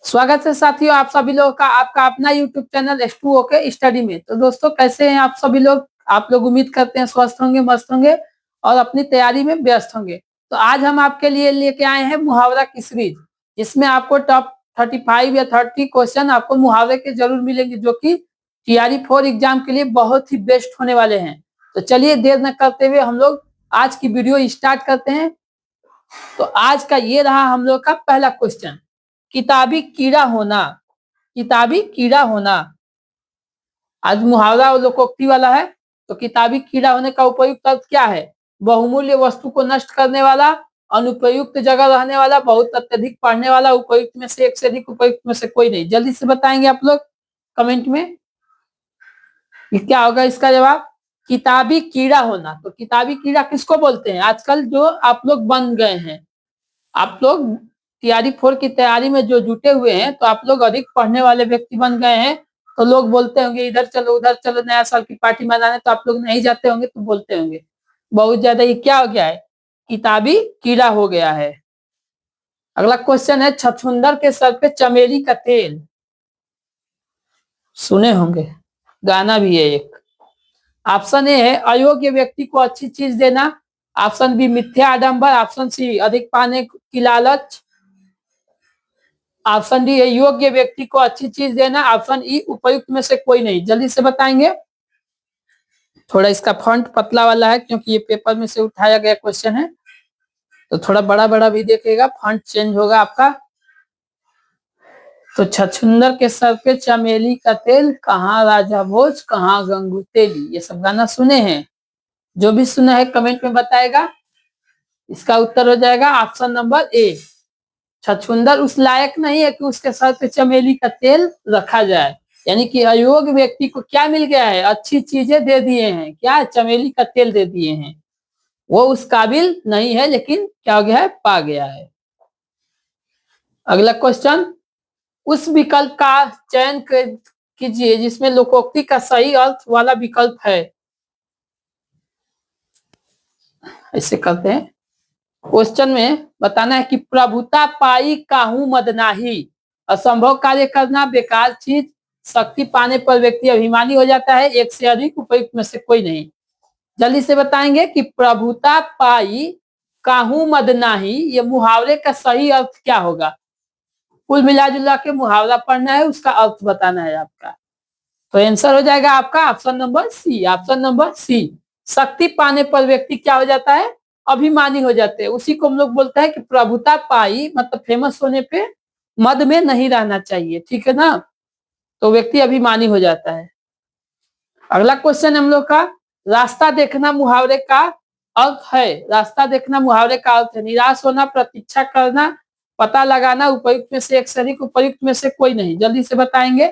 स्वागत है साथियों आप सभी लोगों का आपका अपना YouTube चैनल S2 के स्टडी में। तो दोस्तों कैसे हैं आप सभी लोग। आप लोग उम्मीद करते हैं स्वस्थ होंगे, मस्त होंगे और अपनी तैयारी में व्यस्त होंगे। तो आज हम आपके लिए लेके आए हैं मुहावरा की सीरीज, जिसमें आपको टॉप 35 या 30 क्वेश्चन आपको मुहावरे के जरूर मिलेंगे, जो कि TRE 4 एग्जाम के लिए बहुत ही बेस्ट होने वाले हैं। तो चलिए देर न करते हुए हम लोग आज की वीडियो स्टार्ट करते हैं। तो आज का ये रहा हम लोग का पहला क्वेश्चन, किताबी कीड़ा होना। किताबी कीड़ा होना आज मुहावरा और लोकोक्ति वाला है। तो किताबी कीड़ा होने का उपयुक्त अर्थ क्या है? बहुमूल्य वस्तु को नष्ट करने वाला, अनुपयुक्त जगह रहने वाला, बहुत अत्यधिक पढ़ने वाला, उपयुक्त में से एक से अधिक, उपयुक्त में से कोई नहीं। जल्दी से बताएंगे आप लोग कमेंट में, ये क्या होगा इसका जवाब? किताबी कीड़ा होना। तो किताबी कीड़ा किसको बोलते हैं? आजकल जो आप लोग बन गए हैं, आप लोग TRE 4 की तैयारी में जो जुटे हुए हैं, तो आप लोग अधिक पढ़ने वाले व्यक्ति बन गए हैं। तो लोग बोलते होंगे इधर चलो उधर चलो नया साल की पार्टी मनाने, तो आप लोग नहीं जाते होंगे तो बोलते होंगे बहुत ज्यादा ये क्या हो गया है? किताबी कीड़ा हो गया है। अगला क्वेश्चन है, छछूंदर के सर पे चमेली का तेल। सुने होंगे, गाना भी है एक। ऑप्शन ए है अयोग्य व्यक्ति को अच्छी चीज देना, ऑप्शन बी मिथ्या आडंबर, ऑप्शन सी अधिक पाने की लालच, ऑप्शन डी है योग्य व्यक्ति को अच्छी चीज देना, ऑप्शन ई उपयुक्त में से कोई नहीं। जल्दी से बताएंगे। थोड़ा इसका फॉन्ट पतला वाला है क्योंकि ये पेपर में से उठाया गया क्वेश्चन है, तो थोड़ा बड़ा बड़ा भी देखेगा, फॉन्ट चेंज होगा आपका। तो छछूंदर के सर पे चमेली का तेल, कहाँ राजा भोज कहाँ गंगू तेली, ये सब गाना सुने हैं? जो भी सुना है कमेंट में बताएगा। इसका उत्तर हो जाएगा ऑप्शन नंबर ए। छछूंदर उस लायक नहीं है कि उसके सर पे चमेली का तेल रखा जाए, यानी कि अयोग्य व्यक्ति को क्या मिल गया है? अच्छी चीजें दे दिए हैं, क्या? चमेली का तेल दे दिए हैं। वो उस काबिल नहीं है, लेकिन क्या हो गया है? पा गया है। अगला क्वेश्चन, उस विकल्प का चयन कीजिए जिसमें लोकोक्ति का सही अर्थ वाला विकल्प है। ऐसे करते हैं, क्वेश्चन में बताना है कि प्रभुता पाई काहू मद नाही, असंभव कार्य करना, बेकार चीज, शक्ति पाने पर व्यक्ति अभिमानी हो जाता है, एक से अधिक, उपयुक्त में से कोई नहीं। जल्दी से बताएंगे कि प्रभुता पाई काहू मद नाही, ये मुहावरे का सही अर्थ क्या होगा? कुल मिला जुला के मुहावरा पढ़ना है, उसका अर्थ बताना है आपका। तो आंसर हो जाएगा आपका option number C. Option number C, शक्ति पाने पर व्यक्ति क्या हो जाता है? अभिमानी हो जाते हैं। उसी को हम लोग बोलते हैं कि प्रभुता पाई, मतलब फेमस होने पे मद में नहीं रहना चाहिए, ठीक है ना? तो व्यक्ति अभिमानी हो जाता है। अगला क्वेश्चन हम लोग का, रास्ता देखना मुहावरे का अर्थ है। रास्ता देखना मुहावरे का अर्थ है निराश होना, प्रतीक्षा करना, पता लगाना, उपयुक्त में से एक से अधिक, उपयुक्त में से कोई नहीं। जल्दी से बताएंगे,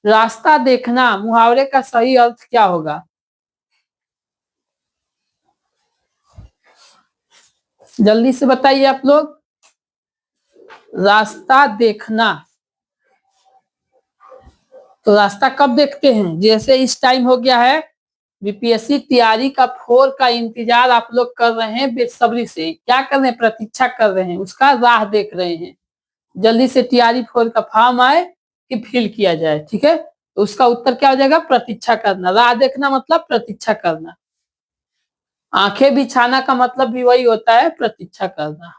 रास्ता देखना मुहावरे का सही अर्थ क्या होगा? जल्दी से बताइए आप लोग। रास्ता देखना, तो रास्ता कब देखते हैं? जैसे इस टाइम हो गया है, BPSC TRE 4 का इंतजार आप लोग कर रहे हैं बेसब्री से। क्या कर रहे हैं? प्रतीक्षा कर रहे हैं, उसका राह देख रहे हैं। जल्दी से TRE 4 का फॉर्म आए कि फिल किया जाए, ठीक है? तो उसका उत्तर क्या हो जाएगा? प्रतीक्षा करना। राह देखना मतलब प्रतीक्षा करना। आंखें बिछाना का मतलब भी वही होता है, प्रतीक्षा करना।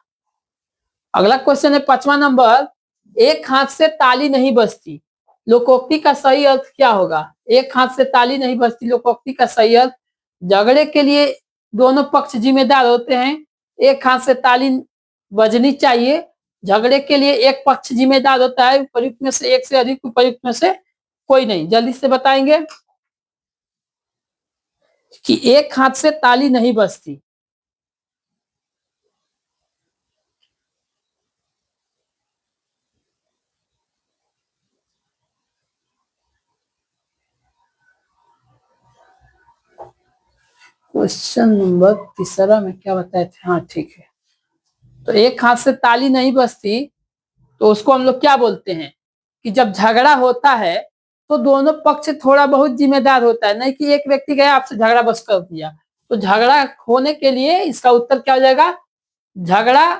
अगला क्वेश्चन है 5वां नंबर, एक हाथ से ताली नहीं बजती, लोकोक्ति का सही अर्थ क्या होगा? एक हाथ से ताली नहीं बजती, लोकोक्ति का सही अर्थ, झगड़े के लिए दोनों पक्ष जिम्मेदार होते हैं, एक हाथ से ताली बजनी चाहिए। झगड़े के लिए एक पक्ष जिम्मेदार होता है, उपयुक्त में से एक से अधिक, उपयुक्त में से कोई नहीं। जल्दी से बताएंगे कि एक हाथ से ताली नहीं बजती। क्वेश्चन नंबर 3 में क्या बताए थे? हाँ ठीक है। तो एक हाथ से ताली नहीं बजती, तो उसको हम लोग क्या बोलते हैं कि जब झगड़ा होता है तो दोनों पक्ष थोड़ा बहुत जिम्मेदार होता है, नहीं कि एक व्यक्ति गया आपसे झगड़ा बस कर दिया। तो झगड़ा होने के लिए इसका उत्तर क्या हो जाएगा? झगड़ा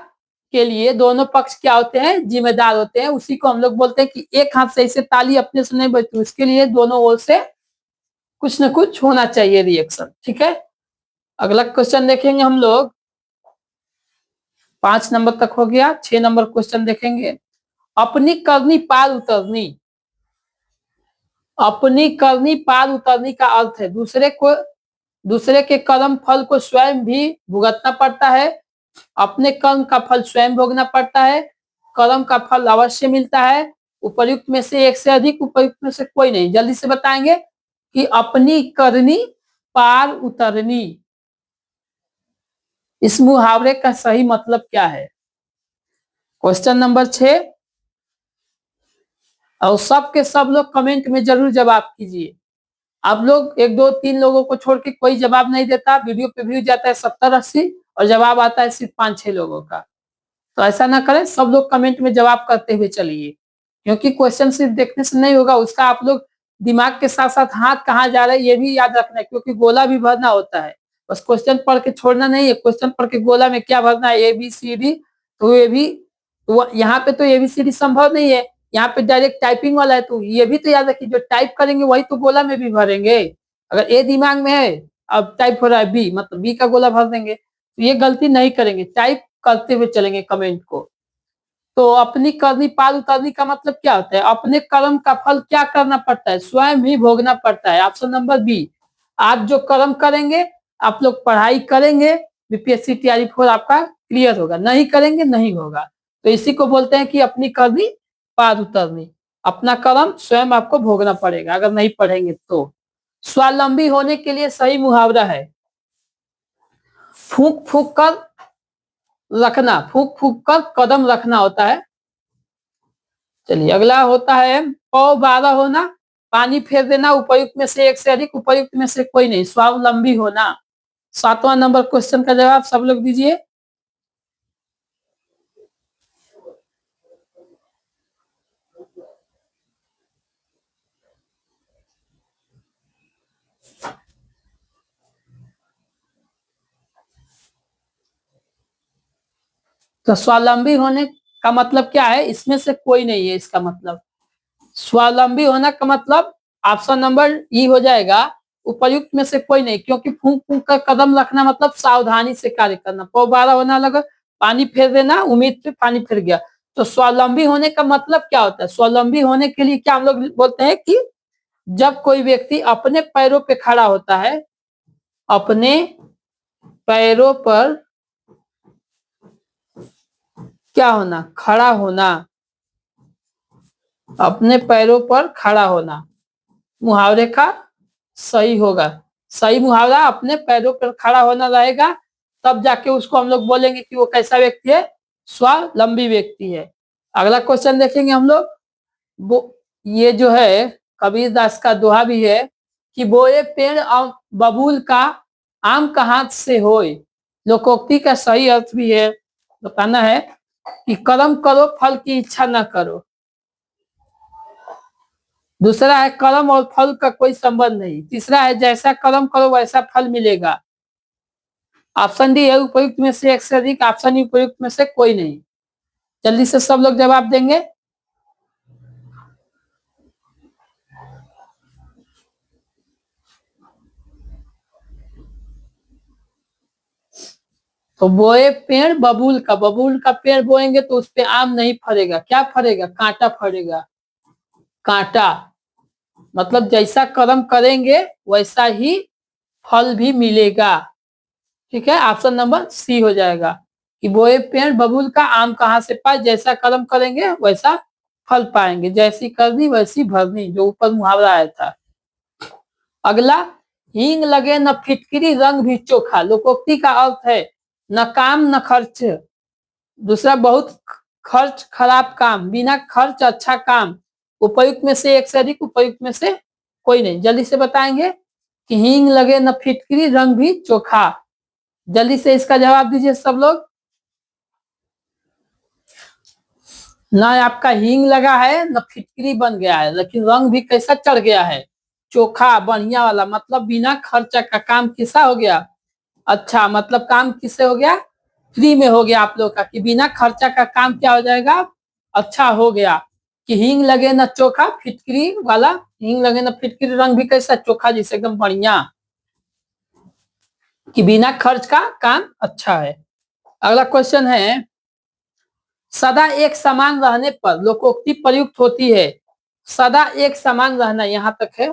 के लिए दोनों पक्ष क्या होते हैं, जिम्मेदार होते हैं। उसी को हम लोग बोलते हैं कि एक हाथ से इसे ताली अपने से नहीं बजती, उसके लिए दोनों ओर से कुछ न कुछ होना चाहिए रिएक्शन। ठीक है, अगला क्वेश्चन देखेंगे हम लोग। 5 नंबर तक हो गया, 6 नंबर क्वेश्चन देखेंगे। अपनी करनी पार उतरनी। अपनी करनी पार उतरनी का अर्थ है दूसरे के कर्म फल को स्वयं भी भुगतना पड़ता है, अपने कर्म का फल स्वयं भोगना पड़ता है, कर्म का फल अवश्य मिलता है, उपर्युक्त में से एक से अधिक, उपर्युक्त में से कोई नहीं। जल्दी से बताएंगे कि अपनी करनी पार उतरनी, इस मुहावरे का सही मतलब क्या है। क्वेश्चन नंबर 6, और सब के सब लोग कमेंट में जरूर जवाब कीजिए। आप लोग 1 2 3 लोगों को छोड़ के कोई जवाब नहीं देता, वीडियो पे व्यू जाता है 70 80 और जवाब आता है सिर्फ 5 6 लोगों का। तो ऐसा ना करें, सब लोग कमेंट में जवाब करते हुए चलिए, क्योंकि क्वेश्चन सिर्फ देखने से नहीं होगा, उसका आप लोग दिमाग के साथ साथ हाथ कहाँ जा रहा है ये भी याद रखना है, क्योंकि गोला भी भरना होता है। बस क्वेश्चन पढ़ के छोड़ना नहीं है, क्वेश्चन पढ़ के गोला में क्या भरना है, ABCD। तो ये भी यहाँ पे तो ABCD संभव नहीं है, यहाँ पे डायरेक्ट टाइपिंग वाला है। तो ये भी तो याद रखिए, जो टाइप करेंगे वही तो गोला में भी भरेंगे। अगर ए दिमाग में है, अब टाइप हो रहा है बी, मतलब बी का गोला भर देंगे। तो ये गलती नहीं करेंगे, टाइप करते हुए चलेंगे कमेंट को। तो अपनी करनी पार उतरनी का मतलब क्या होता है, अपने कर्म का फल क्या करना पड़ता है, स्वयं ही भोगना पड़ता है। Option number B. आप जो कर्म करेंगे, आप लोग पढ़ाई करेंगे, BPSC TRE 4 आपका क्लियर होगा, नहीं करेंगे नहीं होगा। तो इसी को बोलते हैं कि अपनी करनी पार उतरनी, अपना कर्म स्वयं आपको भोगना पड़ेगा अगर नहीं पढ़ेंगे तो। स्वावलंबी होने के लिए सही मुहावरा है फूंक फूंक कर रखना, फूंक फूंक कर कदम रखना होता है। चलिए अगला होता है पौ 12 होना, पानी फेर देना, उपयुक्त में से एक से अधिक, उपयुक्त में से कोई नहीं, स्वावलंबी होना। 7वां नंबर क्वेश्चन का जवाब सब लोग दीजिए। तो स्वावलंबी होने का मतलब क्या है, इसमें से कोई नहीं है, इसका मतलब स्वावलंबी होना का मतलब ऑप्शन नंबर ई हो जाएगा, उपयुक्त में से कोई नहीं, क्योंकि फूंक फूंक कर कदम रखना मतलब सावधानी से कार्य करना, पौ 12 होना लगा, पानी फेर देना, उम्मीद पे पानी फिर गया। तो स्वावलंबी होने का मतलब क्या होता है, स्वावलंबी होने के लिए क्या हम लोग बोलते हैं कि जब कोई व्यक्ति अपने पैरों पे खड़ा होता है, अपने पैरों पर क्या होना, खड़ा होना, अपने पैरों पर खड़ा होना मुहावरे का सही होगा। सही मुहावरा अपने पैरों पर खड़ा होना रहेगा, तब जाके उसको हम लोग बोलेंगे कि वो कैसा व्यक्ति है, स्वावलंबी व्यक्ति है। अगला क्वेश्चन देखेंगे हम लोग। ये जो है कबीरदास का दोहा भी है कि बोए पेड़ बबूल का आम का हाथ से होए। लोकोक्ति का सही अर्थ भी है, बताना है कि कर्म करो फल की इच्छा न करो। दूसरा है कर्म और फल का कोई संबंध नहीं। तीसरा है जैसा कर्म करो वैसा फल मिलेगा। ऑप्शन डी है उपयुक्त में से एक से अधिक, ऑप्शन ई उपयुक्त में से कोई नहीं। जल्दी से सब लोग जवाब देंगे। तो बोए पेड़ बबूल का पेड़ बोएंगे तो उस पे आम नहीं फरेगा, क्या फरेगा, कांटा फरेगा। कांटा मतलब जैसा कर्म करेंगे वैसा ही फल भी मिलेगा। ठीक है, ऑप्शन नंबर सी हो जाएगा कि बोए पेड़ बबूल का आम कहाँ से पाए, जैसा कर्म करेंगे वैसा फल पाएंगे, जैसी करनी वैसी भरनी, जो ऊपर मुहावरा आया था। अगला, हींग लगे न फिटकिरी रंग भी चोखा। लोकोक्ति का अर्थ है न काम न खर्च। दूसरा, बहुत खर्च खराब काम, बिना खर्च अच्छा काम, उपयुक्त में से एक से अधिक, उपयुक्त में से कोई नहीं। जल्दी से बताएंगे कि हींग लगे न फिटकिरी रंग भी चोखा। जल्दी से इसका जवाब दीजिए सब लोग। ना आपका हींग लगा है न फिटकिरी बन गया है, लेकिन रंग भी कैसा चढ़ गया है, चोखा बढ़िया वाला, मतलब बिना खर्चा का काम किसा हो गया, अच्छा, मतलब काम किससे हो गया, फ्री में हो गया आप लोग का, कि बिना खर्चा का काम क्या हो जाएगा, अच्छा हो गया। कि हींग लगे ना चोखा फिटकरी वाला, हींग लगे ना फिटकरी, रंग भी कैसा चोखा जिसे एकदम बढ़िया, कि बिना खर्च का काम अच्छा है। अगला क्वेश्चन है, सदा एक समान रहने पर लोकोक्ति प्रयुक्त होती है। सदा एक समान रहना, यहां तक है।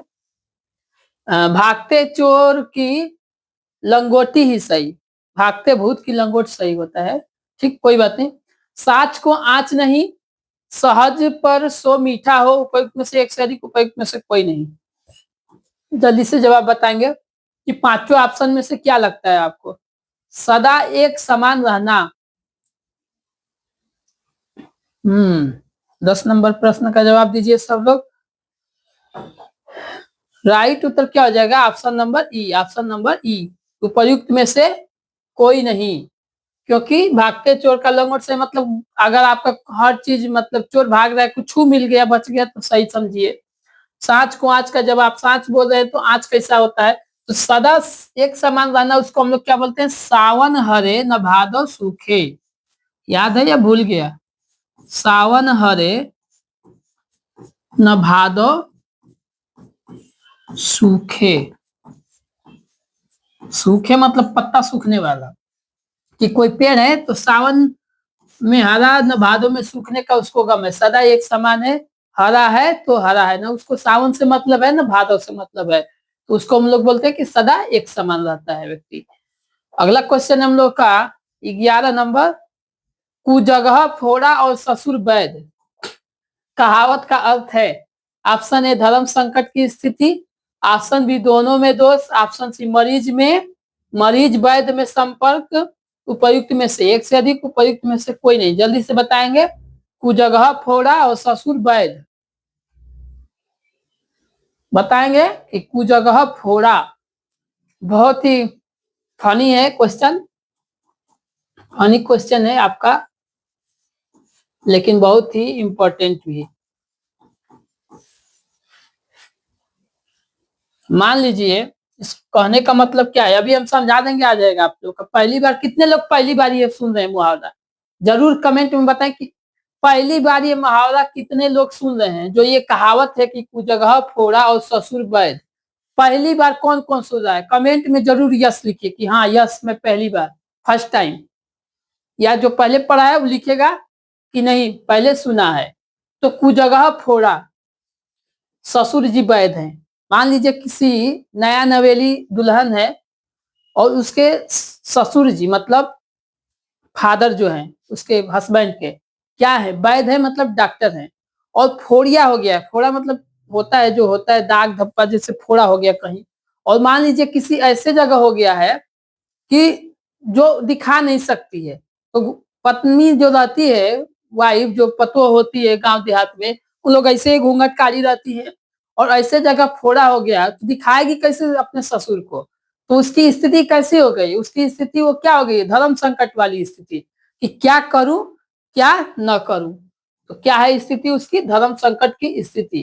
भागते चोर की लंगोटी ही सही, भागते भूत की लंगोट सही होता है। ठीक, कोई बात नहीं। साच को आंच नहीं, सहज पर सो मीठा हो, उपयुक्त में से एक से अधिक, उपयुक्त में से कोई नहीं। जल्दी से जवाब बताएंगे कि पांचों ऑप्शन में से क्या लगता है आपको। सदा एक समान रहना, 10 नंबर प्रश्न का जवाब दीजिए सब लोग। राइट उत्तर क्या हो जाएगा, ऑप्शन नंबर ई, ऑप्शन नंबर ई, उपयुक्त में से कोई नहीं। क्योंकि भागते चोर का लंगोट से मतलब अगर आपका हर चीज मतलब चोर भाग रहा है, कुछ मिल गया बच गया तो सही समझिए। सांच को आंच का, जब आप सांच बोल रहे हैं तो आंच कैसा होता है, तो सदा एक समान रहना उसको हम लोग क्या बोलते हैं, सावन हरे न भादो सूखे। याद है या भूल गया, सावन हरे न भादो सूखे। सूखे मतलब पत्ता सूखने वाला, कि कोई पेड़ है तो सावन में हरा न भादो में सूखने का उसको गम है। सदा एक समान है, हरा है तो हरा है, ना उसको सावन से मतलब है ना भादो से मतलब है, तो उसको हम लोग बोलते हैं कि सदा एक समान रहता है व्यक्ति। अगला क्वेश्चन हम लोग का 11 नंबर, कुजगह फोड़ा और ससुर वैद कहावत का अर्थ है। ऑप्शन ए धर्म संकट की स्थिति, ऑप्शन बी दोनों में दोष, ऑप्शन सी मरीज वैद्य में संपर्क, उपयुक्त में से एक से अधिक, उपयुक्त में से कोई नहीं। जल्दी से बताएंगे, कुजगह फोड़ा और ससुर वैद्य। बताएंगे कि कुजगह फोड़ा, बहुत ही फनी है क्वेश्चन, फनी क्वेश्चन है आपका, लेकिन बहुत ही इंपॉर्टेंट भी है। मान लीजिए, इस कहने का मतलब क्या है, अभी हम समझा देंगे, आ जाएगा आप लोग का। पहली बार कितने लोग पहली बार ये सुन रहे हैं मुहावरा, जरूर कमेंट में बताएं कि पहली बार ये मुहावरा कितने लोग सुन रहे हैं। जो ये कहावत है कि कुजगह फोड़ा और ससुर वैद, पहली बार कौन कौन सुन रहा है, कमेंट में जरूर यस लिखिए कि हाँ यस मैं पहली बार, फर्स्ट टाइम। या जो पहले पढ़ा है वो लिखेगा कि नहीं पहले सुना है। तो कुजगह फोड़ा, ससुर जी वैद हैं। मान लीजिए किसी नया नवेली दुल्हन है और उसके ससुर जी मतलब फादर जो हैं उसके हस्बैंड के क्या है, वैद है मतलब डॉक्टर हैं, और फोड़िया हो गया। फोड़ा मतलब होता है, जो होता है दाग धब्बा, जैसे फोड़ा हो गया कहीं। और मान लीजिए किसी ऐसे जगह हो गया है कि जो दिखा नहीं सकती है, तो पत्नी जो रहती है, वाइफ जो पतो होती है गांव देहात में, उन लोग ऐसे ही घूंघट काली रहती है, और ऐसे जगह फोड़ा हो गया तो दिखाएगी कैसे अपने ससुर को। तो उसकी स्थिति कैसी हो गई, उसकी स्थिति वो क्या हो गई, धर्म संकट वाली स्थिति, कि क्या करूं क्या न करूं। तो क्या है स्थिति उसकी, धर्म संकट की स्थिति।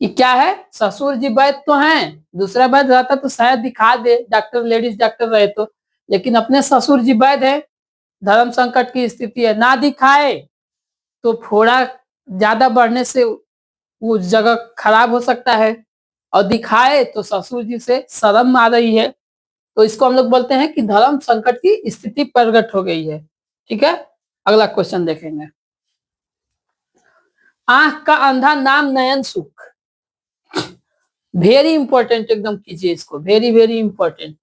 कि क्या है, ससुर जी वैद्य तो हैं, दूसरा वैद्य रहता तो शायद दिखा दे, डॉक्टर लेडीज डॉक्टर रहे तो, लेकिन अपने ससुर जी वैद्य है, धर्म संकट की स्थिति है, ना दिखाए तो फोड़ा ज्यादा बढ़ने से वो जगह खराब हो सकता है, और दिखाए तो ससुर जी से शर्म आ रही है, तो इसको हम लोग बोलते हैं कि धर्म संकट की स्थिति प्रकट हो गई है। ठीक है, अगला क्वेश्चन देखेंगे। आंख का अंधा नाम नयन सुख, वेरी इंपॉर्टेंट एकदम कीजिए इसको, वेरी वेरी इंपॉर्टेंट,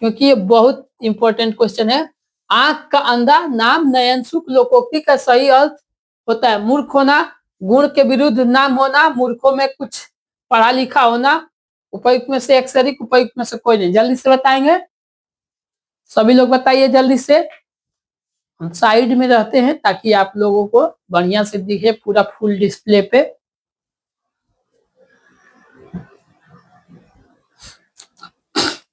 क्योंकि ये बहुत इंपॉर्टेंट क्वेश्चन है। आंख का अंधा नाम नयन सुख, लोकोक्ति का सही अर्थ होता है मूर्ख होना, गुण के विरुद्ध नाम होना, मूर्खों में कुछ पढ़ा लिखा होना, उपयुक्त में से एक से अधिक, उपयुक्त में से कोई नहीं। जल्दी से बताएंगे, सभी लोग बताइए जल्दी से। हम साइड में रहते हैं ताकि आप लोगों को बढ़िया से दिखे पूरा फुल डिस्प्ले पे।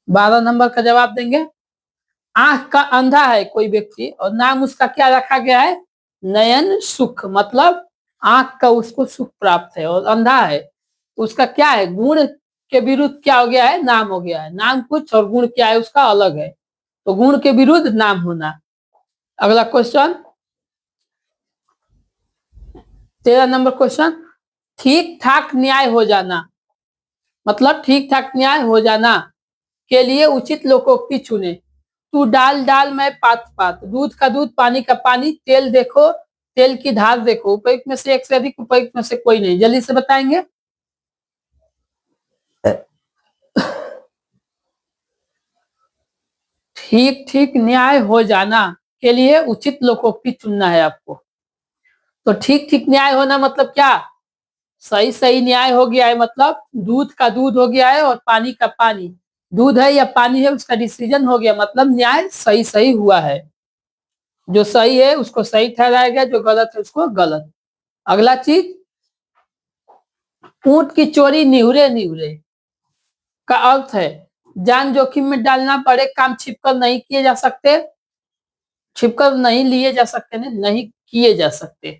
बारह नंबर का जवाब देंगे। आंख का अंधा है कोई व्यक्ति और नाम उसका क्या रखा गया है, नयन सुख, मतलब आंख का उसको सुख प्राप्त है, और अंधा है उसका क्या है, गुण के विरुद्ध क्या हो गया है, नाम हो गया है। नाम कुछ और गुण क्या है उसका अलग है, तो गुण के विरुद्ध नाम होना। अगला क्वेश्चन 13 नंबर क्वेश्चन, ठीक ठाक न्याय हो जाना, मतलब ठीक ठाक न्याय हो जाना के लिए उचित लोकोक्ति चुने। तू डाल डाल मैं पात पात, दूध का दूध पानी का पानी, तेल देखो तेल की धार देखो, उपयुक्त में से एक से अधिक, उपयुक्त में से कोई नहीं। जल्दी से बताएंगे। ठीक ठीक न्याय हो जाना के लिए उचित लोकोक्ति चुनना है आपको। तो ठीक ठीक न्याय होना मतलब क्या? सही सही न्याय हो गया है, मतलब दूध का दूध हो गया है और पानी का पानी, दूध है या पानी है उसका डिसीजन हो गया, मतलब न्याय सही सही हुआ है। जो सही है उसको सही ठहराया गया, जो गलत है उसको गलत। अगला चीज, ऊंट की चोरी निहुरे निहुरे का अर्थ है जान जोखिम में डालना, बड़े काम छिपकर नहीं किए जा सकते, छिपकर नहीं लिए जा सकते, नहीं किए जा सकते।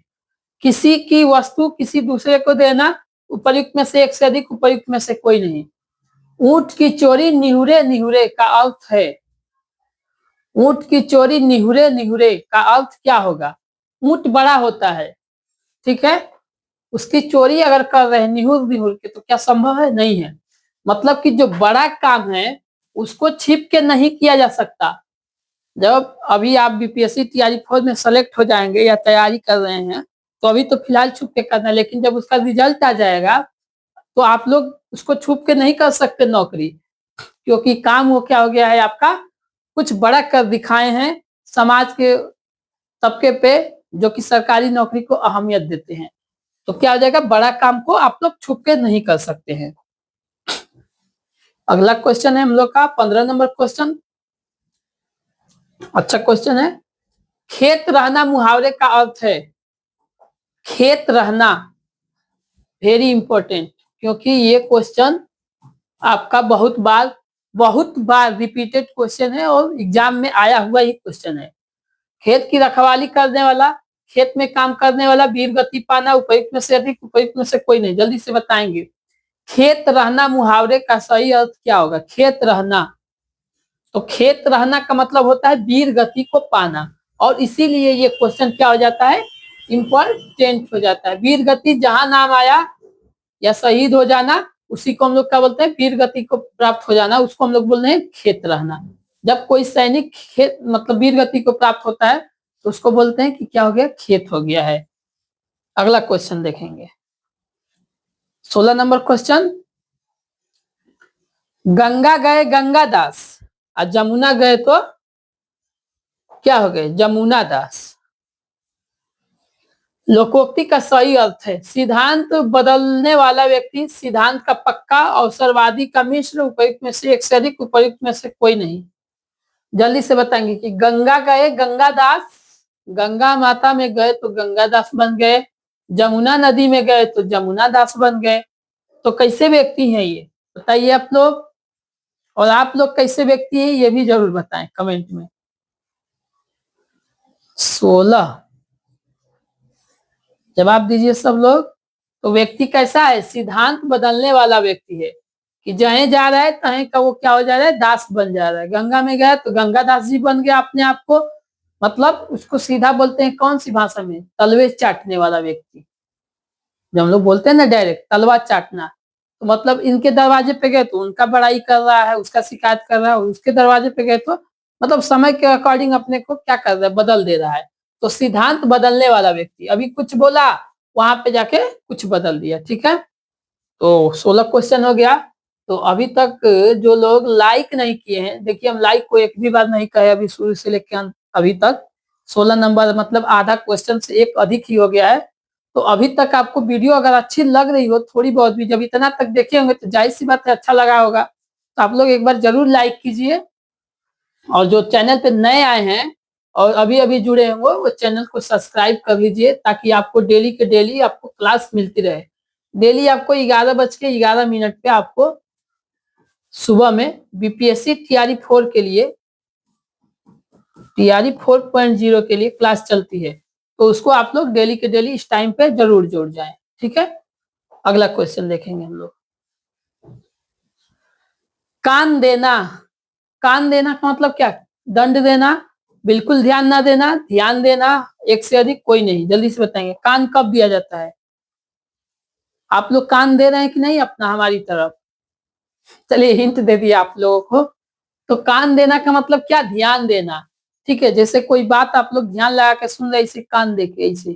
किसी की वस्तु किसी दूसरे को देना, उपयुक्त में से एक से अधिक, उपयुक्त में से कोई नहीं। ऊंट की चोरी निहुरे निहुरे का अर्थ है, ऊंट की चोरी निहुरे निहुरे का अर्थ क्या होगा? ऊंट बड़ा होता है, ठीक है, उसकी चोरी अगर कर रहे हैं निहुर निहुर के, तो क्या संभव है? नहीं है। मतलब कि जो बड़ा काम है उसको छिप के नहीं किया जा सकता। जब अभी आप बीपीएससी तैयारी फौज में सेलेक्ट हो जाएंगे या तैयारी कर रहे हैं, तो अभी तो फिलहाल छुप के करना है, लेकिन जब उसका रिजल्ट आ जाएगा तो आप लोग उसको छुप के नहीं कर सकते नौकरी, क्योंकि काम वो क्या हो गया है आपका, कुछ बड़ा कर दिखाए हैं समाज के तबके पे जो कि सरकारी नौकरी को अहमियत देते हैं। तो क्या हो जाएगा, बड़ा काम को आप लोग छुप के नहीं कर सकते हैं। अगला क्वेश्चन है हम लोग का 15 नंबर क्वेश्चन, अच्छा क्वेश्चन है। खेत रहना मुहावरे का अर्थ है, खेत रहना, वेरी इंपॉर्टेंट, क्योंकि ये क्वेश्चन आपका बहुत बार रिपीटेड क्वेश्चन है और एग्जाम में आया हुआ ही क्वेश्चन है। खेत की रखवाली करने वाला, खेत में काम करने वाला, वीर गति पाना, उपयुक्त में से अधिक, उपयुक्त में से कोई नहीं। जल्दी से बताएंगे। खेत रहना मुहावरे का सही अर्थ क्या होगा? खेत रहना, तो खेत रहना का मतलब होता है वीर गति को पाना, और इसीलिए ये क्वेश्चन क्या हो जाता है, इंपॉर्टेंट हो जाता है। वीर गति जहां नाम आया या शहीद हो जाना, उसी को हम लोग क्या बोलते हैं, वीर गति को प्राप्त हो जाना, उसको हम लोग बोल रहे हैं खेत रहना। जब कोई सैनिक खेत मतलब वीर गति को प्राप्त होता है तो उसको बोलते हैं कि क्या हो गया, खेत हो गया है। अगला क्वेश्चन देखेंगे 16 नंबर क्वेश्चन, गंगा गए गंगा दास और जमुना गए तो क्या हो गए, जमुना दास। लोकोक्ति का सही अर्थ है सिद्धांत बदलने वाला व्यक्ति, सिद्धांत का पक्का, अवसरवादी का मिश्र, उपयुक्त में से एक से अधिक, उपयुक्त में से कोई नहीं। जल्दी से बताएंगे कि गंगा गए गंगा दास, गंगा माता में गए तो गंगा दास बन गए, जमुना नदी में गए तो जमुना दास बन गए। तो कैसे व्यक्ति हैं ये बताइए आप लोग, और आप लोग कैसे व्यक्ति हैं ये भी जरूर बताएं कमेंट में। 16 जवाब दीजिए सब लोग। तो व्यक्ति कैसा है, सिद्धांत बदलने वाला व्यक्ति है, कि जहे जा रहा है तहे का वो क्या हो जा रहा है, दास बन जा रहा है। गंगा में गया तो गंगा दास जी बन गया अपने आप को, मतलब उसको सीधा बोलते हैं कौन सी भाषा में, तलवे चाटने वाला व्यक्ति। जब हम लोग बोलते हैं ना डायरेक्ट तलवा चाटना, तो मतलब इनके दरवाजे पे गए तो उनका बड़ाई कर रहा है, उसका शिकायत कर रहा है, उसके दरवाजे पे गए तो मतलब समय के अकॉर्डिंग अपने को क्या कर रहा है, बदल दे रहा है। तो सिद्धांत बदलने वाला व्यक्ति, अभी कुछ बोला वहां पे जाके कुछ बदल दिया, ठीक है। तो 16 क्वेश्चन हो गया। तो अभी तक जो लोग लाइक नहीं किए हैं, देखिए हम लाइक को एक भी बार नहीं कहे अभी शुरू से लेकर अभी तक। 16 नंबर मतलब आधा क्वेश्चन से एक अधिक ही हो गया है। तो अभी तक आपको वीडियो अगर अच्छी लग रही हो थोड़ी बहुत भी, जब इतना तक देखे होंगे तो जाहिर सी बात है अच्छा लगा होगा। तो आप लोग एक बार जरूर लाइक कीजिए, और जो चैनल पे नए आए हैं और अभी अभी जुड़े होंगे वो चैनल को सब्सक्राइब कर लीजिए, ताकि आपको डेली के डेली आपको क्लास मिलती रहे। डेली आपको 11:11 पे आपको सुबह में बीपीएससी टीआरई 4 के लिए, टीआरई 4.0 के लिए क्लास चलती है, तो उसको आप लोग डेली के डेली इस टाइम पे जरूर जुड़ जाएं, ठीक है। अगला क्वेश्चन देखेंगे हम लोग। कान देना, कान देना का मतलब क्या, दंड देना, बिल्कुल ध्यान ना देना, ध्यान देना, एक से अधिक कोई नहीं। जल्दी से बताएंगे कान कब दिया जाता है? आप लोग कान दे रहे हैं कि नहीं अपना हमारी तरफ? चलिए हिंट दे दिया आप लोगों को। तो कान देना का मतलब क्या? ध्यान देना। ठीक है, जैसे कोई बात आप लोग ध्यान लगा के सुन रहे, इसे कान दे के, ऐसे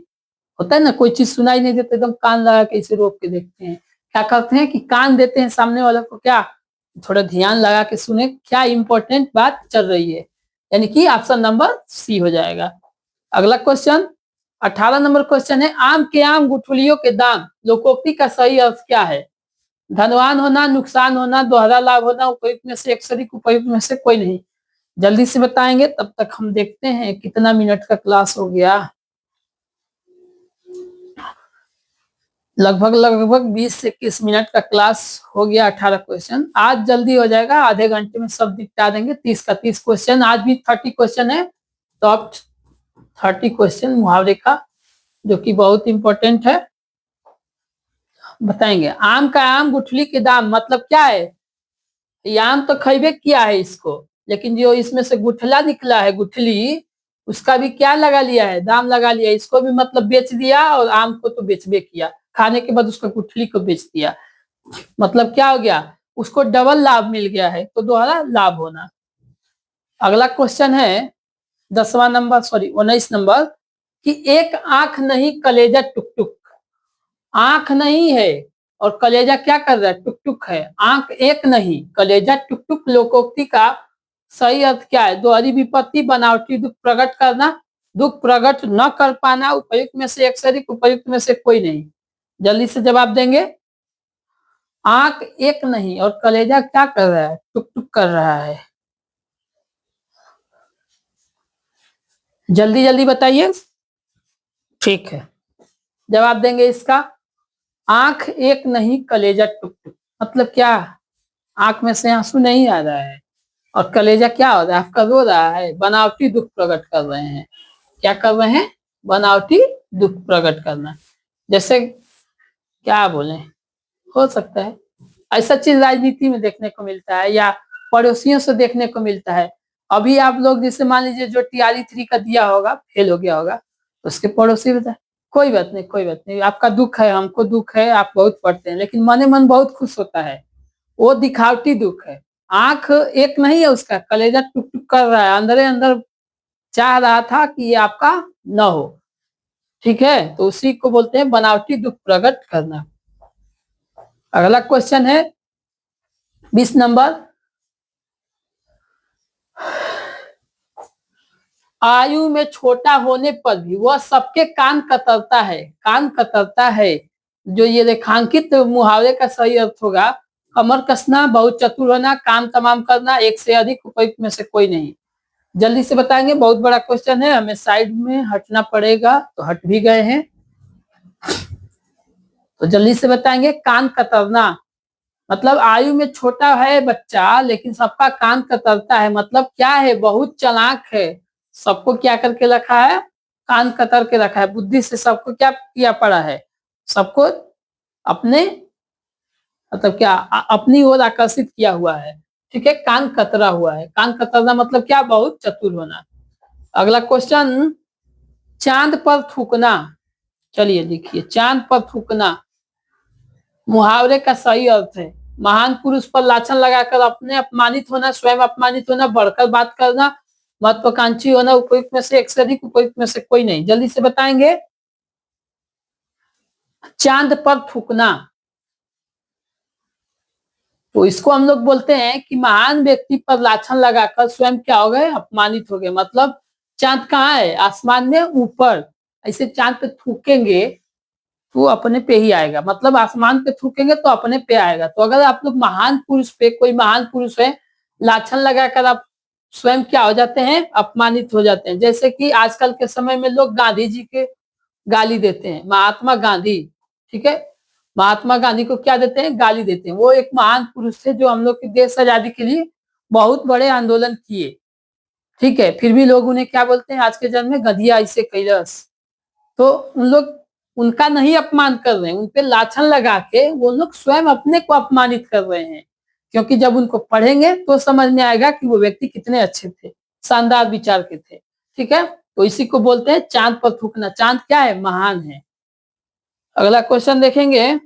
होता है ना, कोई चीज सुनाई नहीं देता एकदम कान लगा के इसे रोक के देखते हैं। क्या करते हैं कि कान देते हैं सामने वाले को, क्या थोड़ा ध्यान लगा के सुने क्या इंपॉर्टेंट बात चल रही है। यानी कि ऑप्शन नंबर सी हो जाएगा। अगला क्वेश्चन 18 नंबर क्वेश्चन है, आम के आम गुठलियों के दाम लोकोक्ति का सही अर्थ क्या है? धनवान होना, नुकसान होना, दोहरा लाभ होना, उपयुक्त में से एक से अधिक, उपयुक्त में से कोई नहीं। जल्दी से बताएंगे, तब तक हम देखते हैं कितना मिनट का क्लास हो गया। लगभग 20 से 21 मिनट का क्लास हो गया। 18 क्वेश्चन आज जल्दी हो जाएगा, आधे घंटे में सब निपटा देंगे। 30 का 30 क्वेश्चन, आज भी 30 क्वेश्चन है, टॉप 30 क्वेश्चन मुहावरे का, जो कि बहुत इंपॉर्टेंट है। बताएंगे आम का आम गुठली के दाम मतलब क्या है? ये आम तो खरीबे किया है इसको, लेकिन जो इसमें से गुठला निकला है, गुठली, उसका भी क्या लगा लिया है? दाम लगा लिया। इसको भी मतलब बेच दिया, और आम को तो बेचबे किया, खाने के बाद उसका गुठली को बेच दिया। मतलब क्या हो गया? उसको डबल लाभ मिल गया है, तो दोहरा लाभ होना। अगला क्वेश्चन है 10वां नंबर, सॉरी 19 नंबर, कि एक आंख नहीं कलेजा टुक टुक। आंख नहीं है और कलेजा क्या कर रहा है? टुक टुक है। आंख एक नहीं, कलेजा टुक टुक लोकोक्ति का सही अर्थ क्या है? दोहरी विपत्ति, बनावटी दुख प्रकट करना, दुख प्रकट न कर पाना, उपयुक्त में से एक से अधिक, उपयुक्त में से कोई नहीं। जल्दी से जवाब देंगे। आंख एक नहीं और कलेजा क्या कर रहा है? टुक टुक कर रहा है। जल्दी जल्दी बताइए। ठीक है, जवाब देंगे इसका। आंख एक नहीं, कलेजा टुक टुक मतलब क्या? आंख में से आंसू नहीं आ रहा है, और कलेजा क्या हो रहा है? आपका रो रहा है, बनावटी दुख प्रकट कर रहे हैं। क्या कर रहे हैं? बनावटी दुख प्रकट करना। जैसे क्या बोले, हो सकता है ऐसा चीज राजनीति में देखने को मिलता है, या पड़ोसियों से देखने को मिलता है। अभी आप लोग जैसे मान लीजिए जो TRE 3 का दिया होगा, फेल हो गया होगा, तो उसके पड़ोसी बता, कोई बात नहीं, कोई बात नहीं, आपका दुख है, हमको दुख है, आप बहुत पढ़ते हैं, लेकिन मने मन बहुत खुश होता है। वो दिखावटी दुख है। आंख एक नहीं है उसका, कलेजा टुक टुक कर रहा है, अंदर अंदर चाह रहा था कि ये आपका न हो। ठीक है, तो उसी को बोलते हैं बनावटी दुख प्रकट करना। अगला क्वेश्चन है 20 नंबर, आयु में छोटा होने पर भी वह सबके कान कतरता है। कान कतरता है, जो ये रेखांकित मुहावरे का सही अर्थ होगा, कमर कसना, बहुत चतुर होना, काम तमाम करना, एक से अधिक, उपयुक्त में से कोई नहीं। जल्दी से बताएंगे, बहुत बड़ा क्वेश्चन है, हमें साइड में हटना पड़ेगा, तो हट भी गए हैं। तो जल्दी से बताएंगे, कान कतरना मतलब आयु में छोटा है बच्चा, लेकिन सबका कान कतरता है। मतलब क्या है? बहुत चालाक है, सबको क्या करके रखा है? कान कतर के रखा है। बुद्धि से सबको क्या किया पड़ा है? सबको अपने मतलब क्या अपनी ओर आकर्षित किया हुआ है। ठीक है, कान कतरा हुआ है। कान कतरना मतलब क्या? बहुत चतुर होना। अगला क्वेश्चन, चांद पर थूकना। चलिए लिखिए, चांद पर थूकना मुहावरे का सही अर्थ है, महान पुरुष पर लाछन लगाकर अपने अपमानित होना, स्वयं अपमानित होना, बढ़कर बात करना, महत्वाकांक्षी होना, उपयुक्त में से एक से अधिक, उपयुक्त में से कोई नहीं। जल्दी से बताएंगे। चांद पर थूकना, तो इसको हम लोग बोलते हैं कि महान व्यक्ति पर लाछन लगाकर स्वयं क्या हो गए? अपमानित हो गए। मतलब चांद कहाँ है? आसमान में ऊपर। ऐसे चांद पे थूकेंगे तो अपने पे ही आएगा। मतलब आसमान पे थूकेंगे तो अपने पे आएगा। तो अगर आप लोग महान पुरुष पे, कोई महान पुरुष है, लाछन लगाकर आप स्वयं क्या हो जाते हैं? अपमानित हो जाते हैं। जैसे कि आजकल के समय में लोग गांधी जी के गाली देते हैं, महात्मा गांधी। ठीक है, महात्मा गांधी को क्या देते हैं? गाली देते हैं। वो एक महान पुरुष थे जो हम लोग की देश आजादी के लिए बहुत बड़े आंदोलन किए। ठीक है, फिर भी लोग उन्हें क्या बोलते हैं आज के जन्म में? गधिया ऐसे कैलस। तो उन लोग उनका नहीं अपमान कर रहे हैं, उनपे लाछन लगा के वो लोग स्वयं अपने को अपमानित कर रहे हैं। क्योंकि जब उनको पढ़ेंगे तो समझ में आएगा कि वो व्यक्ति कितने अच्छे थे, शानदार विचार के थे। ठीक है, तो इसी को बोलते हैं चांद पर थूकना। चांद क्या है? महान है। अगला क्वेश्चन देखेंगे,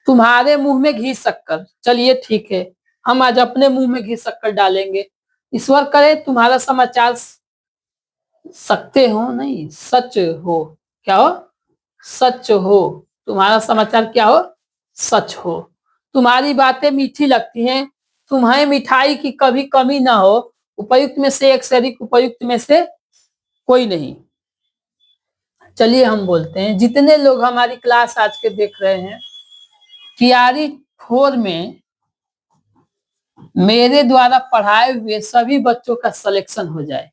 तुम्हारे मुंह में घी शक्कर। चलिए ठीक है, हम आज अपने मुंह में घी शक्कर डालेंगे। ईश्वर करे तुम्हारा समाचार सकते हो नहीं सच हो। क्या हो? सच हो। तुम्हारा समाचार क्या हो? सच हो। तुम्हारी बातें मीठी लगती हैं, तुम्हें मिठाई की कभी कमी ना हो। उपयुक्त में से एक से अधिक उपयुक्त में से कोई नहीं। चलिए हम बोलते हैं, जितने लोग हमारी क्लास आज के देख रहे हैं, तैयारी 4 में मेरे द्वारा पढ़ाए हुए सभी बच्चों का सिलेक्शन हो जाए,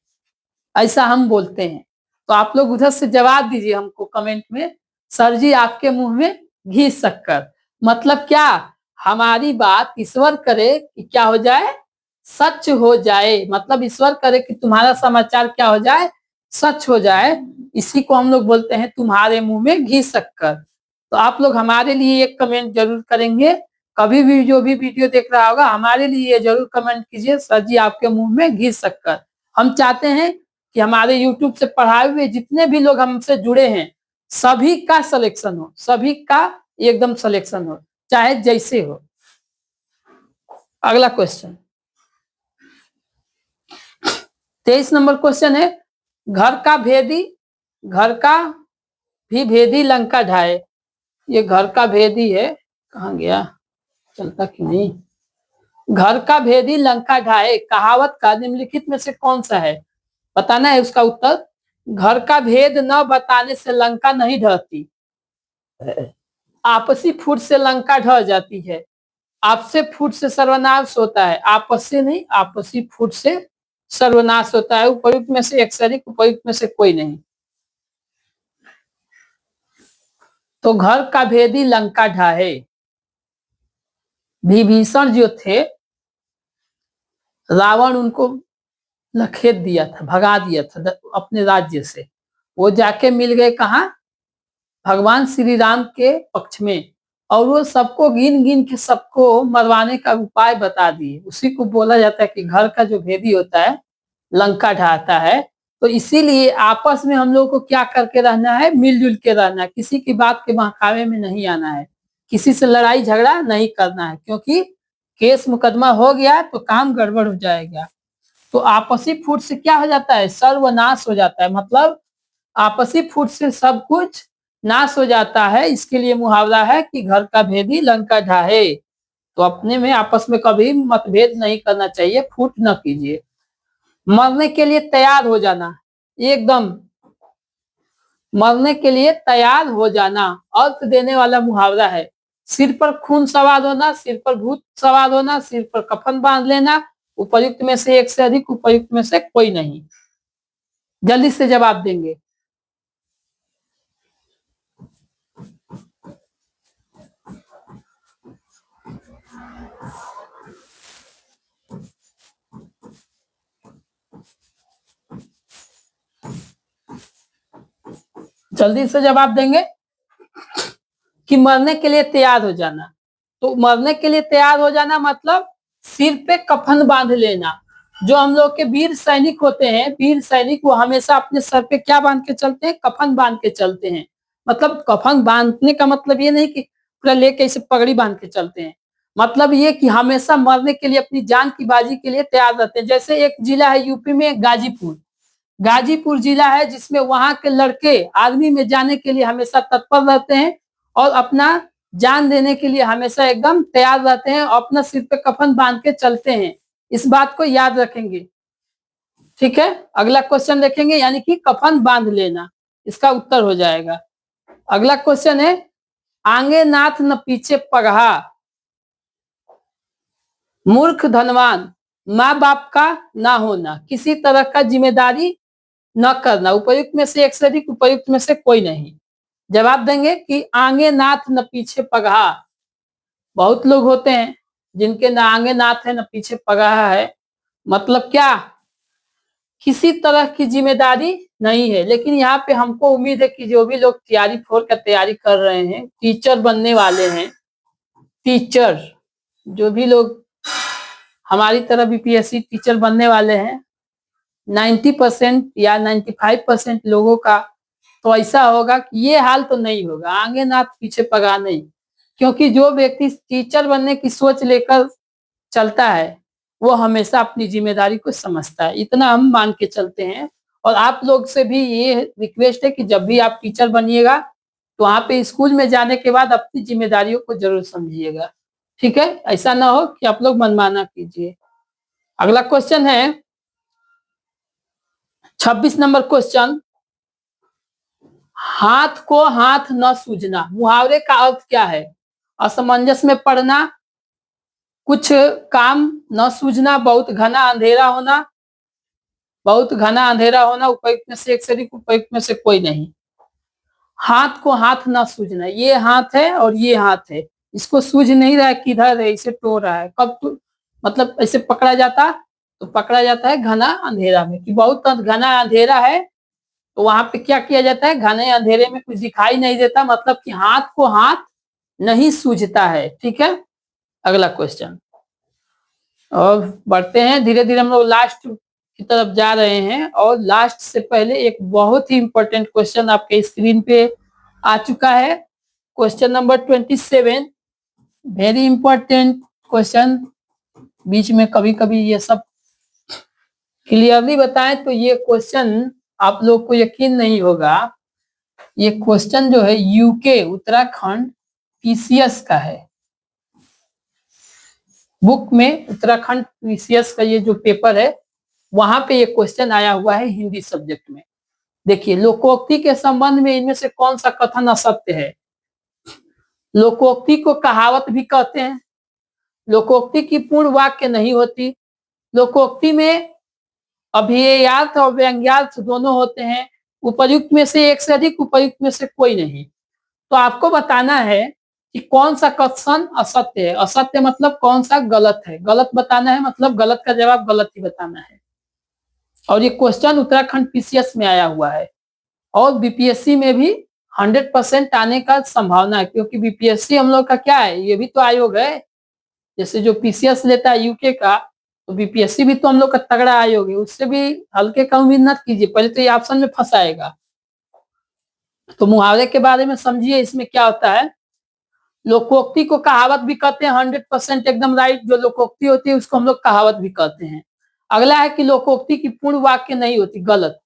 ऐसा हम बोलते हैं। तो आप लोग उधर से जवाब दीजिए हमको कमेंट में, सर जी आपके मुंह में घी शक्कर। मतलब क्या? हमारी बात ईश्वर करे कि क्या हो जाए? सच हो जाए। मतलब ईश्वर करे कि तुम्हारा समाचार क्या हो जाए? सच हो जाए। इसी को हम लोग बोलते हैं तुम्हारे मुंह में घी शक्कर। तो आप लोग हमारे लिए एक कमेंट जरूर करेंगे। कभी भी जो भी वीडियो देख रहा होगा, हमारे लिए जरूर कमेंट कीजिए, सर जी आपके मुंह में घी शक्कर। हम चाहते हैं कि हमारे YouTube से पढ़ाए हुए जितने भी लोग हमसे जुड़े हैं, सभी का सिलेक्शन हो, सभी का एकदम सिलेक्शन हो, चाहे जैसे हो। अगला क्वेश्चन 23 नंबर क्वेश्चन है, घर का भी भेदी लंका ढाए। ये घर का भेदी है, कहाँ गया, चलता कि नहीं। घर का भेदी लंका ढाए कहावत का निम्नलिखित में से कौन सा है? बताना है उसका उत्तर। घर का भेद न बताने से लंका नहीं ढहती, आपसी फूट से लंका ढह जाती है। आपसे फूट से सर्वनाश होता है, आपस से नहीं, आपसी फूट से सर्वनाश होता है। उपयुक्त में से एक से अधिक उपयुक्त में से कोई नहीं। तो घर का भेदी लंका ढाए, विभीषण जो थे, रावण उनको लखेत दिया था, भगा दिया था अपने राज्य से। वो जाके मिल गए कहा? भगवान श्री राम के पक्ष में, और वो सबको गिन गिन के सबको मरवाने का उपाय बता दिए। उसी को बोला जाता है कि घर का जो भेदी होता है लंका ढाता है। तो इसीलिए आपस में हम लोग को क्या करके रहना है? मिलजुल के रहना है। किसी की बात के बहकावे में नहीं आना है, किसी से लड़ाई झगड़ा नहीं करना है, क्योंकि केस मुकदमा हो गया तो काम गड़बड़ हो जाएगा। तो आपसी फूट से क्या हो जाता है? सर्वनाश हो जाता है। मतलब आपसी फूट से सब कुछ नाश हो जाता है। इसके लिए मुहावरा है कि घर का भेदी लंका ढाहे। तो अपने में आपस में कभी मतभेद नहीं करना चाहिए, फूट न कीजिए। मरने के लिए तैयार हो जाना, एकदम मरने के लिए तैयार हो जाना अर्थ देने वाला मुहावरा है। सिर पर खून सवार होना, सिर पर भूत सवार होना, सिर पर कफन बांध लेना। उपयुक्त में से एक से अधिक उपयुक्त में से कोई नहीं। जल्दी से जवाब देंगे। जल्दी से जवाब देंगे कि मरने के लिए तैयार हो जाना। तो मरने के लिए तैयार हो जाना मतलब सिर पे कफन बांध लेना। जो हम लोग के वीर सैनिक होते हैं, वीर सैनिक, वो हमेशा अपने सर पे क्या बांध के चलते हैं? कफन बांध के चलते हैं। मतलब कफन बांधने का मतलब ये नहीं कि पूरा लेके इसे पगड़ी बांध के चलते हैं। मतलब ये कि हमेशा मरने के लिए, अपनी जान की बाजी के लिए तैयार रहते हैं। जैसे एक जिला है यूपी में, गाजीपुर। गाजीपुर जिला है जिसमें वहां के लड़के आर्मी में जाने के लिए हमेशा तत्पर रहते हैं और अपना जान देने के लिए हमेशा एकदम तैयार रहते हैं और अपना सिर पे कफन बांध के चलते हैं। इस बात को याद रखेंगे, ठीक है। अगला क्वेश्चन देखेंगे, यानी कि कफन बांध लेना, इसका उत्तर हो जाएगा। अगला क्वेश्चन है, आगे नाथ न पीछे पगहा, मूर्ख धनवान, माँ बाप का ना होना, किसी तरह का जिम्मेदारी न करना। उपयुक्त में से एक से अधिक उपयुक्त में से कोई नहीं। जवाब देंगे कि आगे नाथ न पीछे पगहा। बहुत लोग होते हैं जिनके ना आगे नाथ है न पीछे पगहा है। मतलब क्या? किसी तरह की जिम्मेदारी नहीं है। लेकिन यहाँ पे हमको उम्मीद है कि जो भी लोग तैयारी 4 का तैयारी कर रहे हैं, टीचर बनने वाले हैं, टीचर, जो भी लोग हमारी तरह बीपीएससी टीचर बनने वाले हैं, 90% या 95% लोगों का तो ऐसा होगा कि ये हाल तो नहीं होगा, आगे नाथ पीछे पगा नहीं। क्योंकि जो व्यक्ति टीचर बनने की सोच लेकर चलता है वो हमेशा अपनी जिम्मेदारी को समझता है, इतना हम मान के चलते हैं। और आप लोग से भी ये रिक्वेस्ट है कि जब भी आप टीचर बनिएगा तो वहां पे स्कूल में जाने के बाद अपनी जिम्मेदारियों को जरूर समझिएगा, ठीक है। ऐसा ना हो कि आप लोग मनमाना कीजिए। अगला क्वेश्चन है 26 नंबर क्वेश्चन, हाथ को हाथ न सूझना, मुहावरे का अर्थ क्या है? असमंजस में पड़ना, कुछ काम न सूझना, बहुत घना अंधेरा होना, बहुत घना अंधेरा होना, उपयुक्त में से एक से अधिक, उपयुक्त में से कोई नहीं। हाथ को हाथ न सूझना, ये हाथ है और ये हाथ है, इसको सूझ नहीं रहा है किधर है, इसे टो रहा है। कब मतलब ऐसे पकड़ा जाता तो पकड़ा जाता है घना अंधेरा में, कि बहुत घना अंधेरा है तो वहां पे क्या किया जाता है, घने अंधेरे में कुछ दिखाई नहीं देता, मतलब कि हाथ को हाथ नहीं सूझता है, ठीक है। अगला क्वेश्चन, और बढ़ते हैं धीरे धीरे, हम लोग लास्ट की तरफ जा रहे हैं। और लास्ट से पहले एक बहुत ही इंपॉर्टेंट क्वेश्चन आपके स्क्रीन पे आ चुका है, question number 27। Very important question, बीच में कभी कभी ये सब क्लियरली बताएं तो ये क्वेश्चन आप लोग को यकीन नहीं होगा। ये क्वेश्चन जो है यूके उत्तराखंड पीसीएस का है, बुक में उत्तराखंड पीसीएस का ये जो पेपर है वहां पे ये क्वेश्चन आया हुआ है हिंदी सब्जेक्ट में। देखिए, लोकोक्ति के संबंध में इनमें से कौन सा कथन असत्य है? लोकोक्ति को कहावत भी कहते हैं, लोकोक्ति की पूर्ण वाक्य नहीं होती, लोकोक्ति में अभिययार्थ और व्यंग्यार्थ दोनों होते हैं, उपर्युक्त में से एक से अधिक, उपयुक्त में से कोई नहीं। तो आपको बताना है कि कौन सा कथन असत्य है। असत्य मतलब कौन सा गलत है, गलत बताना है, मतलब गलत का जवाब गलत ही बताना है। और ये क्वेश्चन उत्तराखंड पीसीएस में आया हुआ है और बीपीएससी में भी 100% आने का संभावना है, क्योंकि बीपीएससी हम लोग का क्या है, ये भी तो आयोग है। जैसे जो पीसीएस लेता है यूके का, तो बीपीएससी भी तो हम लोग का तगड़ा आयोग है, उससे भी हल्के का उम्मीद मत कीजिए, पहले तो ये ऑप्शन में फंसाएगा। तो मुहावरे के बारे में समझिए, इसमें क्या होता है, लोकोक्ति को कहावत भी कहते हैं, 100% एकदम राइट, जो लोकोक्ति होती है उसको हम लोग कहावत भी कहते हैं। अगला है कि लोकोक्ति की पूर्ण वाक्य नहीं होती, गलत।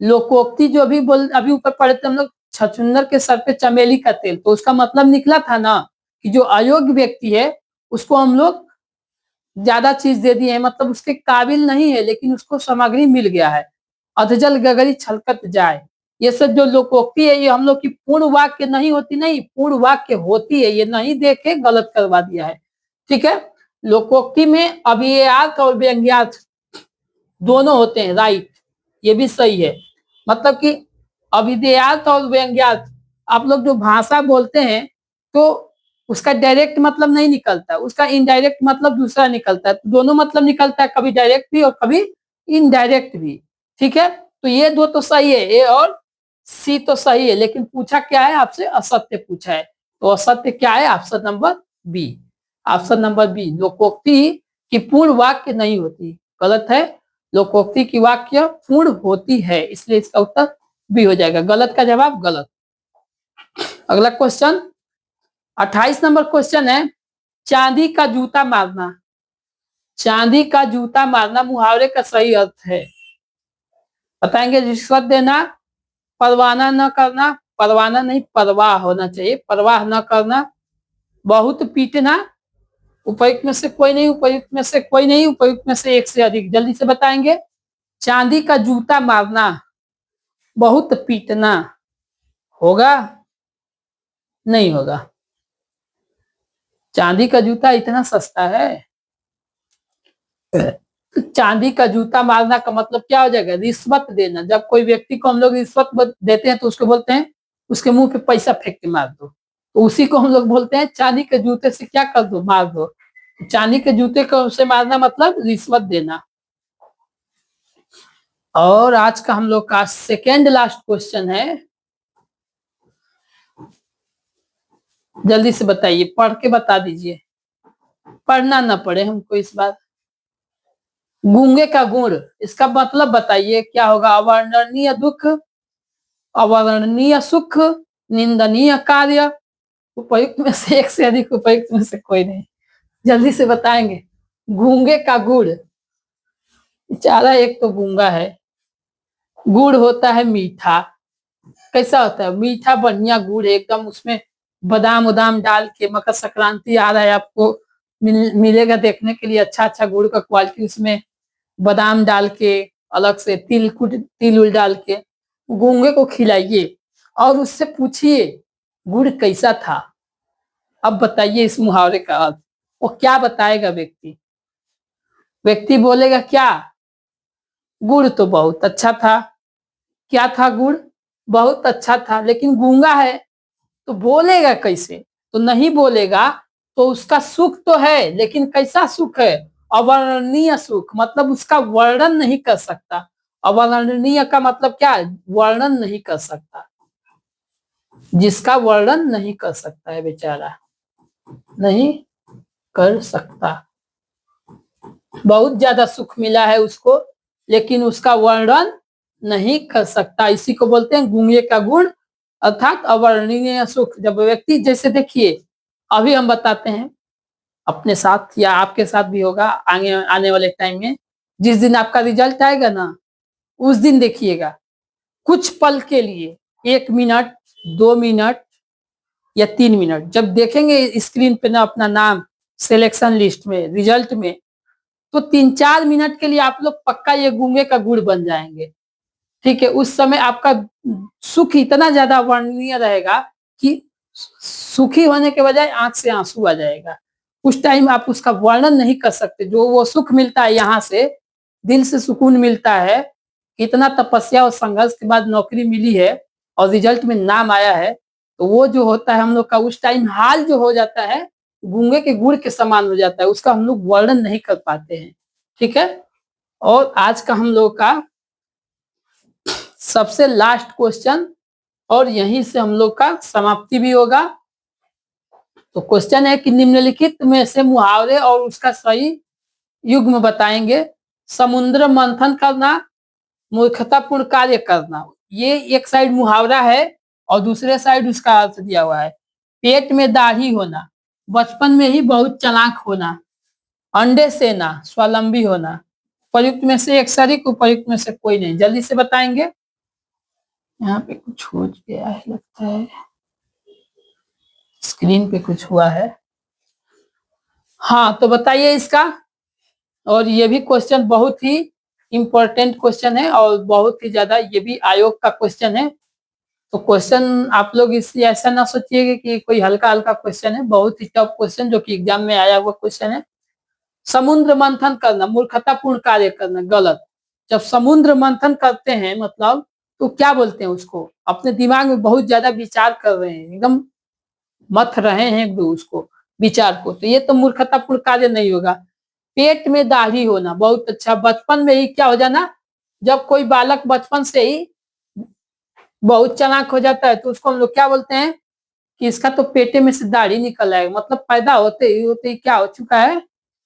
लोकोक्ति जो अभी ऊपर पढ़े थे हम लोग, छछूंदर के सर पे चमेली का तेल, तो उसका मतलब निकला था ना कि जो अयोग्य व्यक्ति है उसको हम लोग ज्यादा चीज दे दिए हैं, मतलब उसके काबिल नहीं है लेकिन उसको सामग्री मिल गया है। अधजल गगरी छलकत जाए, ये सब जो लोकोक्ति है ये हम लोग की पूर्ण वाक्य नहीं होती, नहीं पूर्ण वाक्य होती है, ये नहीं देखे गलत करवा दिया है, ठीक है। लोकोक्ति में अभिययार्थ और व्यंग्यार्थ दोनों होते हैं, राइट, ये भी सही है। मतलब कि अभिधेयार्थ और व्यंग्यार्थ, आप लोग जो भाषा बोलते हैं तो उसका डायरेक्ट मतलब नहीं निकलता, उसका इनडायरेक्ट मतलब दूसरा निकलता है, तो दोनों मतलब निकलता है, कभी डायरेक्ट भी और कभी इनडायरेक्ट भी, ठीक है। तो ये दो तो सही है, ए और सी तो सही है, लेकिन पूछा क्या है आपसे, असत्य पूछा है। तो असत्य क्या है, option number B, option number B, लोकोक्ति की पूर्ण वाक्य नहीं होती, गलत है। लोकोक्ति की वाक्य पूर्ण होती है, इसलिए इसका उत्तर बी हो जाएगा, गलत का जवाब गलत। अगला क्वेश्चन 28 नंबर क्वेश्चन है, चांदी का जूता मारना, चांदी का जूता मारना मुहावरे का सही अर्थ है, बताएंगे। रिश्वत देना, परवाना न करना, परवाना नहीं परवाह होना चाहिए, परवाह न करना, बहुत पीटना, उपयुक्त में से कोई नहीं, उपयुक्त में से कोई नहीं, उपयुक्त में से एक से अधिक। जल्दी से बताएंगे, चांदी का जूता मारना, बहुत पीटना, होगा नहीं होगा? चांदी का जूता इतना सस्ता है, चांदी का जूता मारना का मतलब क्या हो जाएगा, रिश्वत देना। जब कोई व्यक्ति को हम लोग रिश्वत देते हैं तो उसको बोलते हैं उसके मुंह पे पैसा फेंक के मार दो, तो उसी को हम लोग बोलते हैं चांदी के जूते से क्या कर दो, मार दो। चांदी के जूते को से मारना मतलब रिश्वत देना। और आज का हम लोग का सेकेंड लास्ट क्वेश्चन है, जल्दी से बताइए, पढ़ के बता दीजिए, पढ़ना ना पड़े हमको इस बार। गूंगे का गुण, इसका मतलब बताइए क्या होगा? अवर्णनीय दुख, अवर्णनीय सुख, निंदनीय कार्य। उपयुक्त में से एक से अधिक, उपयुक्त में से कोई नहीं। जल्दी से बताएंगे। गूंगे का गुड़, बेचारा एक तो गूंगा है। गुड़ होता है मीठा। कैसा होता है? मीठा बढ़िया गुड़ है एकदम, उसमें बादाम उदाम डाल के। मकर संक्रांति आ रहा है, आपको मिलेगा देखने के लिए अच्छा अच्छा गुड़ का क्वालिटी, उसमें बादाम डाल के, अलग से तिल उल डाल के गूंगे को खिलाइए और उससे पूछिए गुड़ कैसा था। अब बताइए इस मुहावरे का अर्थ। वो क्या बताएगा व्यक्ति? व्यक्ति बोलेगा क्या? गुड़ तो बहुत अच्छा था। क्या था? गुड़ बहुत अच्छा था। लेकिन गूंगा है तो बोलेगा कैसे? तो नहीं बोलेगा। तो उसका सुख तो है, लेकिन कैसा सुख है? अवर्णनीय सुख, मतलब उसका वर्णन नहीं कर सकता। अवर्णनीय का मतलब क्या है? वर्णन नहीं कर सकता, जिसका वर्णन नहीं कर सकता है बेचारा, नहीं कर सकता। बहुत ज्यादा सुख मिला है उसको, लेकिन उसका वर्णन नहीं कर सकता। इसी को बोलते हैं गूंगे का गुण, अर्थात अवर्णनीय सुख। जब व्यक्ति, जैसे देखिए अभी हम बताते हैं अपने साथ या आपके साथ भी होगा आगे आने वाले टाइम में, जिस दिन आपका रिजल्ट आएगा ना, उस दिन देखिएगा कुछ पल के लिए, 1 मिनट, 2 मिनट या 3 मिनट, जब देखेंगे स्क्रीन पे ना अपना नाम सिलेक्शन लिस्ट में, रिजल्ट में, तो 3-4 मिनट के लिए आप लोग पक्का ये गूंगे का गुड़ बन जाएंगे। ठीक है? उस समय आपका सुख इतना ज्यादा वर्णनीय रहेगा कि सुखी होने के बजाय आंख से आंसू आ जाएगा। उस टाइम आप उसका वर्णन नहीं कर सकते। जो वो सुख मिलता है, यहाँ से दिल से सुकून मिलता है, इतना तपस्या और संघर्ष के बाद नौकरी मिली है और रिजल्ट में नाम आया है, तो वो जो होता है हम लोग का उस टाइम हाल जो हो जाता है, गूंगे के गुड़ के समान हो जाता है। उसका हम लोग वर्णन नहीं कर पाते हैं। ठीक है? और आज का हम लोग का सबसे लास्ट क्वेश्चन, और यहीं से हम लोग का समाप्ति भी होगा। तो क्वेश्चन है कि निम्नलिखित में से मुहावरे और उसका सही युग्म बताएंगे। समुद्र मंथन करना, मूर्खतापूर्ण कार्य करना, ये एक साइड मुहावरा है और दूसरे साइड उसका अर्थ दिया हुआ है। पेट में दाढ़ी होना, बचपन में ही बहुत चालाक होना, अंडे सेना, स्वावलंबी होना। उपयुक्त में से एक सही, उपयुक्त में से कोई नहीं। जल्दी से बताएंगे। यहाँ पे कुछ हो गया है लगता है, स्क्रीन पे कुछ हुआ है। हाँ तो बताइए इसका। और ये भी क्वेश्चन बहुत ही इंपॉर्टेंट क्वेश्चन है और बहुत ही ज्यादा, ये भी आयोग का क्वेश्चन है। तो क्वेश्चन आप लोग इससे ऐसा ना सोचिएगा कि कोई हल्का हल्का क्वेश्चन है, बहुत ही टफ क्वेश्चन जो कि एग्जाम में आया हुआ क्वेश्चन है। समुद्र मंथन करना, मूर्खतापूर्ण कार्य करना, गलत। जब समुद्र मंथन करते हैं मतलब, तो क्या बोलते हैं उसको? अपने दिमाग में बहुत ज्यादा विचार कर रहे हैं, एकदम मथ रहे हैं एकदम उसको, विचार को, तो ये तो मूर्खतापूर्ण कार्य नहीं होगा। पेट में दाढ़ी होना, बहुत अच्छा। बचपन में ही क्या हो जाना, जब कोई बालक बचपन से ही बहुत चालाक हो जाता है तो उसको हम लोग क्या बोलते हैं कि इसका तो पेटे में से दाढ़ी निकल आएगा, मतलब पैदा होते ही क्या हो चुका है,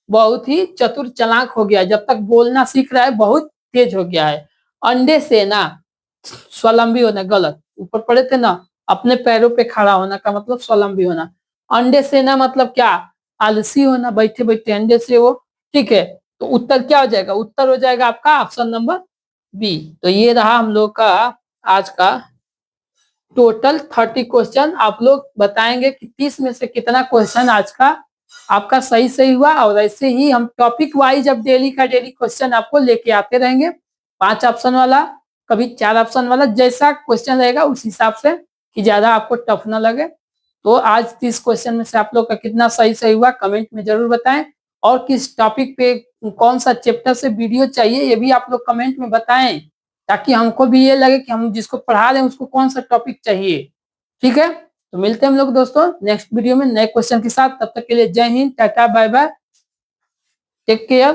बहुत ही चतुर चालाक हो गया। जब तक बोलना सीख रहा है बहुत तेज हो गया है। अंडे से ना, स्वावलंबी होना, गलत। ऊपर पढ़े थे ना, अपने पैरों पे खड़ा होना का मतलब स्वावलंबी होना। अंडे से ना मतलब क्या? आलसी होना, बैठे बैठे अंडे से वो। ठीक है? तो उत्तर क्या हो जाएगा? उत्तर हो जाएगा आपका ऑप्शन नंबर बी। तो ये रहा हम लोग का आज का टोटल 30 क्वेश्चन। आप लोग बताएंगे कि 30 में से कितना क्वेश्चन आज का आपका सही सही हुआ। और ऐसे ही हम टॉपिक वाइज अब डेली का डेली क्वेश्चन आपको लेके आते रहेंगे। 5 ऑप्शन वाला, कभी 4 ऑप्शन वाला, जैसा क्वेश्चन रहेगा उस हिसाब से, कि ज्यादा आपको टफ ना लगे। तो आज 30 क्वेश्चन में से आप लोग का कितना सही सही हुआ कमेंट में जरूर बताएं। और किस टॉपिक पे, कौन सा चैप्टर से वीडियो चाहिए, ये भी आप लोग कमेंट में बताएं, ताकि हमको भी ये लगे कि हम जिसको पढ़ा रहे हैं उसको कौन सा टॉपिक चाहिए। ठीक है? तो मिलते हैं हम लोग दोस्तों नेक्स्ट वीडियो में नए क्वेश्चन के साथ। तब तक के लिए जय हिंद, tata, bye bye, take care.